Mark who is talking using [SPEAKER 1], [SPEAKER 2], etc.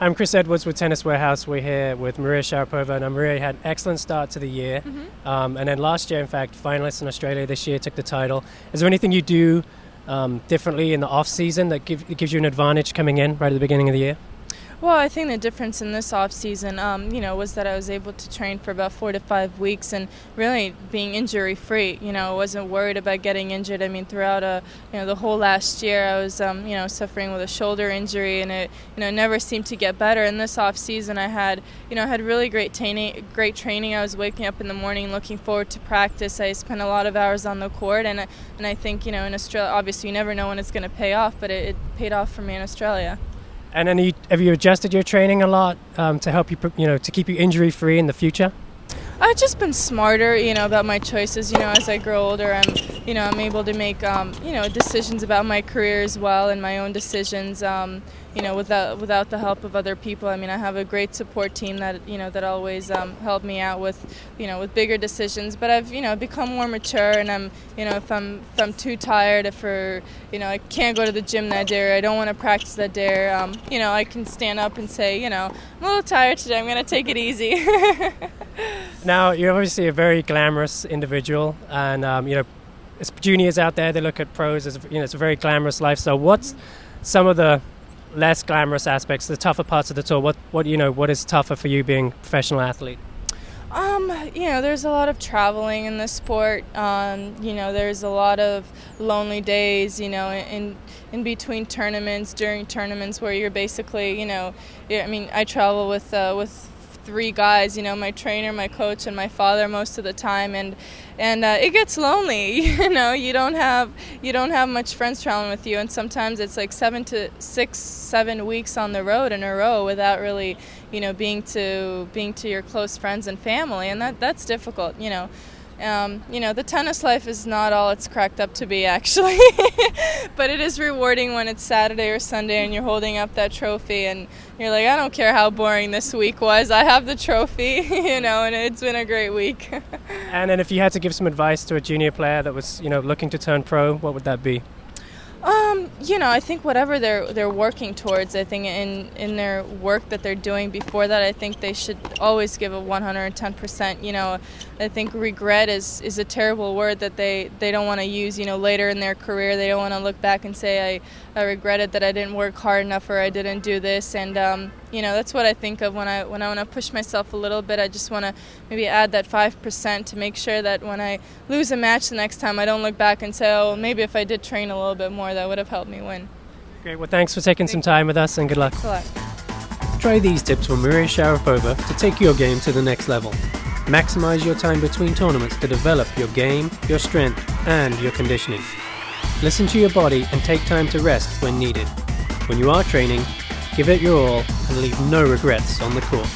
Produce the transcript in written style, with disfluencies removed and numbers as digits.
[SPEAKER 1] I'm Chris Edwards with Tennis Warehouse. We're here with Maria Sharapova. Now, Maria had an excellent start to the year. And then last year, in fact, finalists in Australia this year took the title. Is there anything you do differently in the off-season that gives you an advantage coming in right at the beginning of the year?
[SPEAKER 2] Well, I think the difference in this off-season, was that I was able to train for about 4 to 5 weeks and really being injury-free. I wasn't worried about getting injured. I mean, throughout the whole last year, I was suffering with a shoulder injury, and it never seemed to get better. In this off-season, I had really great training. I was waking up in the morning, looking forward to practice. I spent a lot of hours on the court, and I think in Australia, obviously, you never know when it's going to pay off, but it paid off for me in Australia.
[SPEAKER 1] And then have you adjusted your training a lot to help you, to keep you injury-free in the future?
[SPEAKER 2] I've just been smarter, about my choices. As I grow older, I'm able to make, decisions about my career as well, and my own decisions, without the help of other people. I mean, I have a great support team that always help me out with bigger decisions. But I've, become more mature, and if I'm too tired, I can't go to the gym that day, or I don't want to practice that day, I can stand up and say, I'm a little tired today. I'm going to take it easy.
[SPEAKER 1] Now, you're obviously a very glamorous individual, and as juniors out there, they look at pros as it's a very glamorous lifestyle. What's some of the less glamorous aspects, the tougher parts of the tour? What is tougher for you being a professional athlete?
[SPEAKER 2] There's a lot of traveling in this sport. There's a lot of lonely days, in between tournaments, during tournaments, where you're basically, I travel with 3 guys, my trainer, my coach, and my father most of the time, and it gets lonely. You don't have much friends traveling with you, and sometimes it's like 7 weeks on the road in a row without really, being to your close friends and family, and that's difficult. The tennis life is not all it's cracked up to be, actually. But it is rewarding when it's Saturday or Sunday and you're holding up that trophy and you're like, I don't care how boring this week was, I have the trophy, and it's been a great week.
[SPEAKER 1] And then if you had to give some advice to a junior player that was, looking to turn pro, what would that be?
[SPEAKER 2] I think whatever they're working towards, I think in their work that they're doing before that, I think they should always give a 110%. I think regret is a terrible word that they don't want to use, later in their career. They don't want to look back and say, I regretted that I didn't work hard enough, or I didn't do this. And, that's what I think of when I want to push myself a little bit. I just want to maybe add that 5% to make sure that when I lose a match the next time, I don't look back and say, oh, maybe if I did train a little bit more, that would have helped me win.
[SPEAKER 1] Great. Well, thanks for taking some time with us, and good luck.
[SPEAKER 2] Thanks a lot.
[SPEAKER 3] Try these tips from Maria Sharapova to take your game to the next level. Maximize your time between tournaments to develop your game, your strength, and your conditioning. Listen to your body and take time to rest when needed. When you are training, give it your all and leave no regrets on the court.